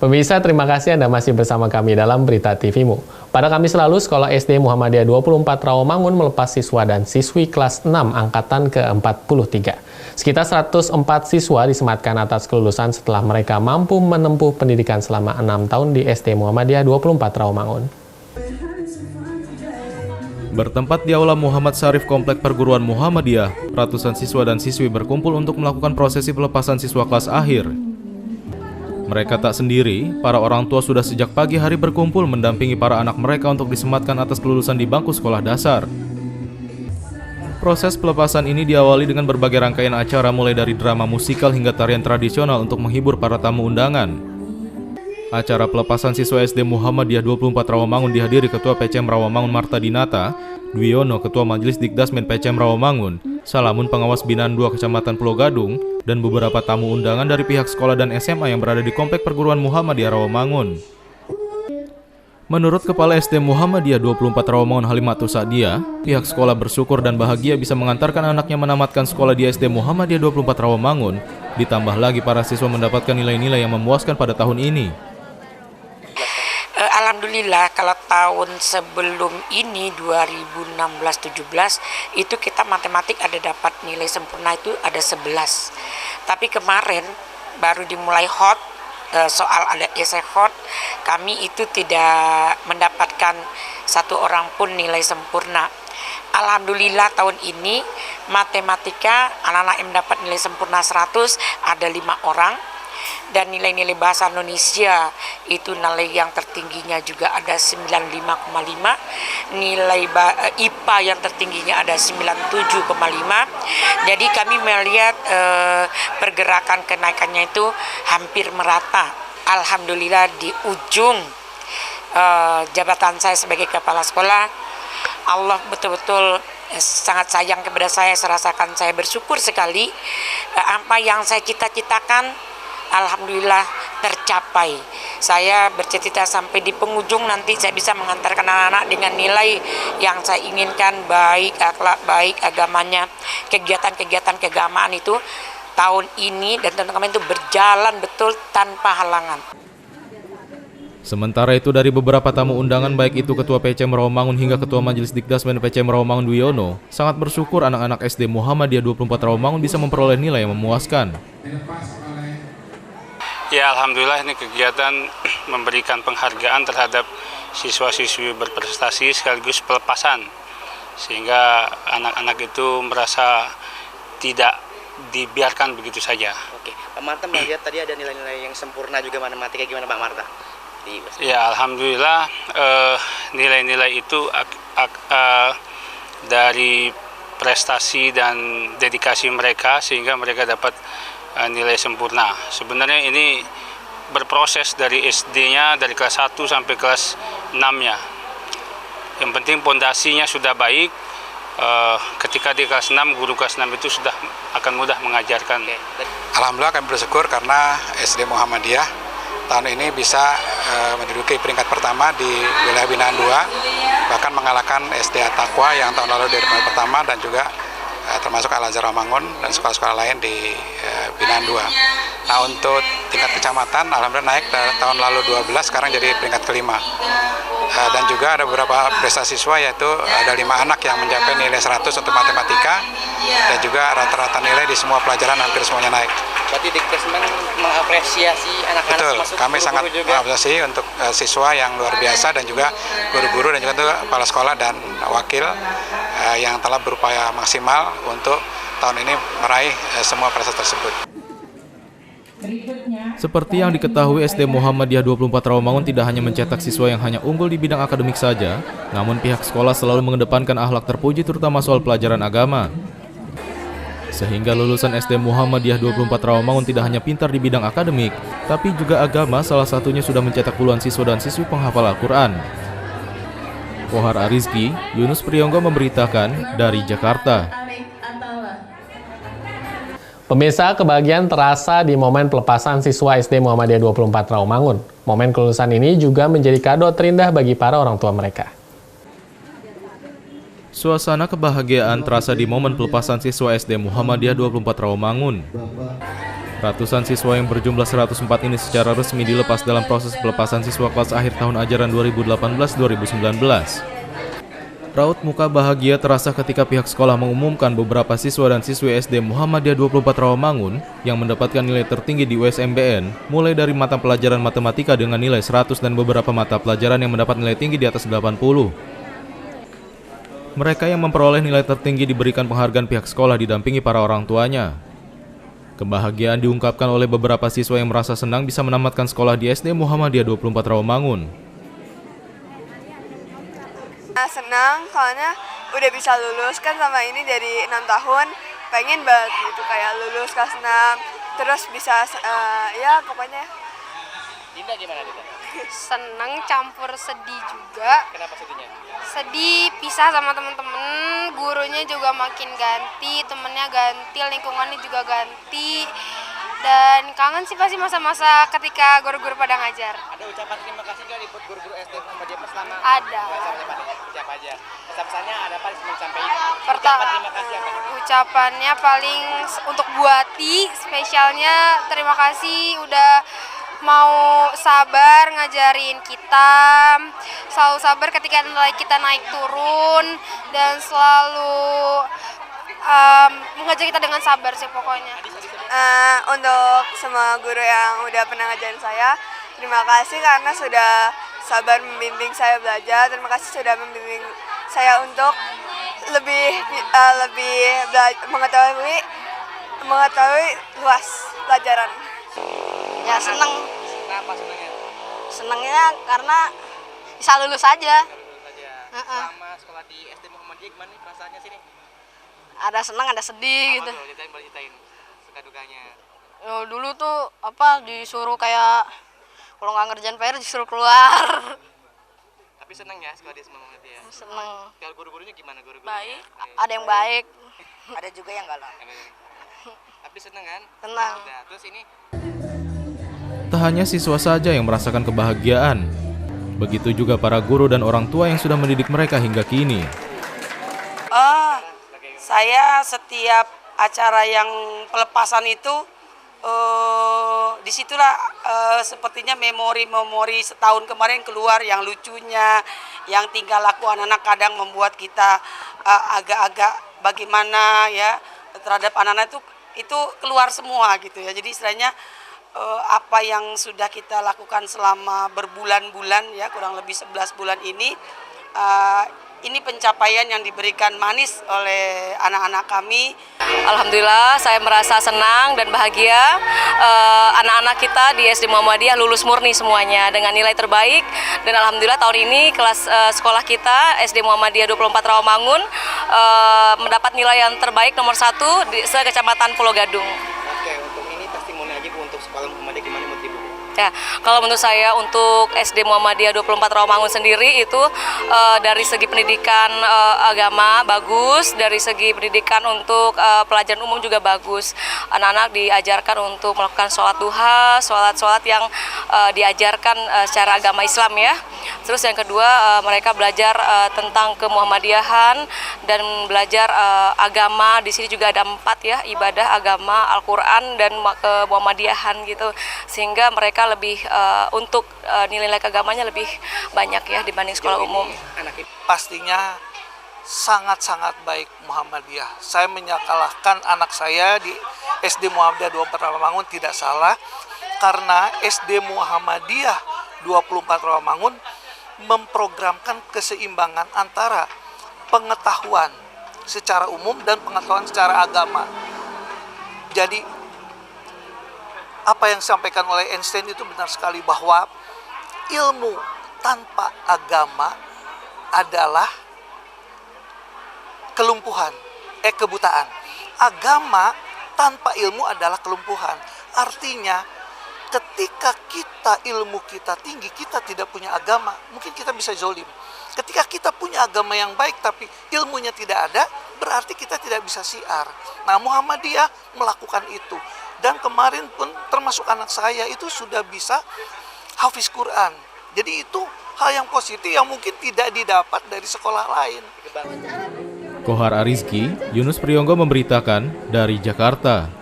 Pemirsa, terima kasih Anda masih bersama kami dalam Berita TV-mu. Pada Kamis lalu, Sekolah SD Muhammadiyah 24 Rawamangun melepas siswa dan siswi kelas 6 angkatan ke-43. Sekitar 104 siswa disematkan atas kelulusan setelah mereka mampu menempuh pendidikan selama 6 tahun di SD Muhammadiyah 24 Rawamangun. Bertempat di Aula Muhammad Syarif Komplek Perguruan Muhammadiyah, ratusan siswa dan siswi berkumpul untuk melakukan prosesi pelepasan siswa kelas akhir. Mereka tak sendiri, para orang tua sudah sejak pagi hari berkumpul mendampingi para anak mereka untuk disematkan atas kelulusan di bangku sekolah dasar. Proses pelepasan ini diawali dengan berbagai rangkaian acara mulai dari drama musikal hingga tarian tradisional untuk menghibur para tamu undangan. Acara pelepasan siswa SD Muhammadiyah 24 Rawamangun dihadiri Ketua PCM Rawamangun Marta Dinata, Dwiono Ketua Majelis Dikdasmen PCM Rawamangun, Salamun Pengawas Binaan 2 Kecamatan Pulau Gadung, dan beberapa tamu undangan dari pihak sekolah dan SMA yang berada di Komplek Perguruan Muhammadiyah Rawamangun. Menurut Kepala SD Muhammadiyah 24 Rawamangun Halimatus Sa'diyah, pihak sekolah bersyukur dan bahagia bisa mengantarkan anaknya menamatkan sekolah di SD Muhammadiyah 24 Rawamangun, ditambah lagi para siswa mendapatkan nilai-nilai yang memuaskan pada tahun ini. Alhamdulillah, kalau tahun sebelum ini 2016-17 itu kita matematik ada dapat nilai sempurna itu ada 11. Tapi kemarin baru dimulai hot, soal ada esai hot, kami itu tidak mendapatkan satu orang pun nilai sempurna. Alhamdulillah tahun ini matematika anak-anak yang mendapat nilai sempurna 100 ada 5 orang. Dan nilai-nilai bahasa Indonesia itu nilai yang tertingginya juga ada 95,5, nilai IPA yang tertingginya ada 97,5. Jadi kami melihat pergerakan kenaikannya itu hampir merata. Alhamdulillah di ujung jabatan saya sebagai kepala sekolah, Allah betul-betul sangat sayang kepada saya rasakan saya bersyukur sekali apa yang saya cita-citakan alhamdulillah tercapai. Saya bercita-cita sampai di penghujung nanti saya bisa mengantarkan anak-anak dengan nilai yang saya inginkan, baik akhlak, baik agamanya. Kegiatan-kegiatan keagamaan itu tahun ini dan tahun kemarin itu berjalan betul tanpa halangan. Sementara itu dari beberapa tamu undangan baik itu Ketua PCM Rawamangun hingga Ketua Majelis Dikdasmen PCM Rawamangun Dwiono sangat bersyukur anak-anak SD Muhammadiyah 24 Rawamangun bisa memperoleh nilai yang memuaskan. Ya, alhamdulillah ini kegiatan memberikan penghargaan terhadap siswa-siswi berprestasi sekaligus pelepasan, sehingga anak-anak itu merasa tidak dibiarkan begitu saja. Oke, Pak Marta melihat tadi ada nilai-nilai yang sempurna juga matematika, gimana Pak Marta? Ya, alhamdulillah nilai-nilai itu dari prestasi dan dedikasi mereka sehingga mereka dapat nilai sempurna. Sebenarnya ini berproses dari SD-nya, dari kelas 1 sampai kelas 6-nya. Yang penting pondasinya sudah baik. Ketika di kelas 6, guru kelas 6 itu sudah akan mudah mengajarkan. Alhamdulillah kami bersyukur karena SD Muhammadiyah tahun ini bisa menduduki peringkat pertama di wilayah binaan 2, bahkan mengalahkan SD At-Taqwa yang tahun lalu dari peringkat pertama dan juga termasuk Al-Azhar Rawamangun dan sekolah-sekolah lain di binaan 2. Nah, untuk tingkat kecamatan alhamdulillah naik dari tahun lalu 12 sekarang jadi peringkat kelima. Dan juga ada beberapa prestasi siswa yaitu ada 5 anak yang mencapai nilai 100 untuk matematika dan juga rata-rata nilai di semua pelajaran hampir semuanya naik. Berarti Dikdasmen mengapresiasi anak-anak. Betul, kami sangat mengapresiasi untuk siswa yang luar biasa dan juga guru-guru dan juga kepala sekolah dan wakil yang telah berupaya maksimal untuk tahun ini meraih semua prestasi tersebut. Seperti yang diketahui SD Muhammadiyah 24 Rawamangun tidak hanya mencetak siswa yang hanya unggul di bidang akademik saja, namun pihak sekolah selalu mengedepankan akhlak terpuji terutama soal pelajaran agama. Sehingga lulusan SD Muhammadiyah 24 Rawamangun tidak hanya pintar di bidang akademik, tapi juga agama, salah satunya sudah mencetak puluhan siswa dan siswi penghafal Al-Quran. Kohar Arizki, Yunus Priyonggo memberitakan dari Jakarta. Pemirsa, kebahagiaan terasa di momen pelepasan siswa SD Muhammadiyah 24 Rawamangun. Momen kelulusan ini juga menjadi kado terindah bagi para orang tua mereka. Suasana kebahagiaan terasa di momen pelepasan siswa SD Muhammadiyah 24 Rawamangun. Ratusan siswa yang berjumlah 104 ini secara resmi dilepas dalam proses pelepasan siswa kelas akhir tahun ajaran 2018-2019. Raut muka bahagia terasa ketika pihak sekolah mengumumkan beberapa siswa dan siswi SD Muhammadiyah 24 Rawamangun yang mendapatkan nilai tertinggi di USMBN, mulai dari mata pelajaran matematika dengan nilai 100 dan beberapa mata pelajaran yang mendapat nilai tinggi di atas 80. Mereka yang memperoleh nilai tertinggi diberikan penghargaan pihak sekolah didampingi para orang tuanya. Kebahagiaan diungkapkan oleh beberapa siswa yang merasa senang bisa menamatkan sekolah di SD Muhammadiyah 24 Rawamangun. Senang soalnya udah bisa lulus kan sama ini dari 6 tahun, pengen banget gitu kayak lulus kelas 6, terus bisa ya pokoknya. Dinda gimana Dinda? Seneng campur sedih juga. Kenapa sedihnya? Sedih pisah sama temen-temen, gurunya juga makin ganti, temennya ganti, lingkungannya juga ganti. Dan kangen sih pasti masa-masa ketika guru-guru pada ngajar. Ada ucapan terima kasih nggak buat guru-guru SD Muhammadiyah selama? Ada. Siapa aja? Pesan-pesannya ada apa sebelum sampai Pertama, terima kasih apa? ucapannya paling untuk Buati, spesialnya terima kasih udah mau sabar ngajarin kita, selalu sabar ketika kita naik turun, dan selalu mengajar kita dengan sabar sih pokoknya. Untuk semua guru yang udah pernah ngajarin saya, terima kasih karena sudah sabar membimbing saya belajar. Terima kasih sudah membimbing saya untuk lebih mengetahui luas pelajaran. Ya seneng. Kenapa senangnya? Senengnya karena bisa lulus aja. Selama sekolah di SD Muhammadiyah gimana nih perasaannya sini? Ada senang, ada sedih gitu. Ceritain suka dukanya. Dulu tuh disuruh kayak kalau nggak ngerjain PR disuruh keluar. Tapi senang ya sekolah di Muhammadiyah. Seneng. Kalau guru-gurunya gimana guru-guru? Baik. Ada yang baik. Ada juga yang galak. Tapi senang kan? Senang. Nah, terus ini Tak hanya siswa saja yang merasakan kebahagiaan, begitu juga para guru dan orang tua yang sudah mendidik mereka hingga kini. Saya setiap acara yang pelepasan itu, disitulah sepertinya memori setahun kemarin keluar yang lucunya, yang tingkah laku anak-anak kadang membuat kita agak-agak bagaimana ya terhadap anak-anak itu keluar semua gitu ya. Jadi istilahnya apa yang sudah kita lakukan selama berbulan-bulan ya kurang lebih 11 bulan ini pencapaian yang diberikan manis oleh anak-anak kami. Alhamdulillah saya merasa senang dan bahagia anak-anak kita di SD Muhammadiyah lulus murni semuanya dengan nilai terbaik, dan alhamdulillah tahun ini kelas sekolah kita SD Muhammadiyah 24 Rawamangun mendapat nilai yang terbaik nomor 1 di se-Kecamatan Pulau Gadung. Oke, untuk ini testimoni aja Bu untuk sekolah Muhammadiyah gimana menurut Ibu? Ya, kalau menurut saya untuk SD Muhammadiyah 24 Rawamangun sendiri itu dari segi pendidikan agama bagus, dari segi pendidikan untuk pelajaran umum juga bagus. Anak-anak diajarkan untuk melakukan sholat duha, sholat yang diajarkan secara agama Islam ya. Terus yang kedua mereka belajar tentang kemuhammadiyahan dan belajar agama. Di sini juga ada 4 ya, ibadah, agama, Al-Quran dan kemuhammadiyahan gitu. Sehingga mereka lebih untuk nilai-nilai keagamanya lebih banyak ya dibanding sekolah umum. Pastinya sangat-sangat baik Muhammadiyah. Saya menyekolahkan anak saya di SD Muhammadiyah 24 Rawamangun tidak salah, karena SD Muhammadiyah 24 Rawamangun memprogramkan keseimbangan antara pengetahuan secara umum dan pengetahuan secara agama. Jadi apa yang disampaikan oleh Einstein itu benar sekali, bahwa ilmu tanpa agama adalah kebutaan. Agama tanpa ilmu adalah kelumpuhan. Artinya ketika ilmu kita tinggi, kita tidak punya agama, mungkin kita bisa zolim. Ketika kita punya agama yang baik tapi ilmunya tidak ada, berarti kita tidak bisa syiar. Nah, Muhammadiyah melakukan itu. Dan kemarin pun termasuk anak saya itu sudah bisa hafiz Quran. Jadi itu hal yang positif yang mungkin tidak didapat dari sekolah lain. Kohar Arizki, Yunus Priyonggo memberitakan dari Jakarta.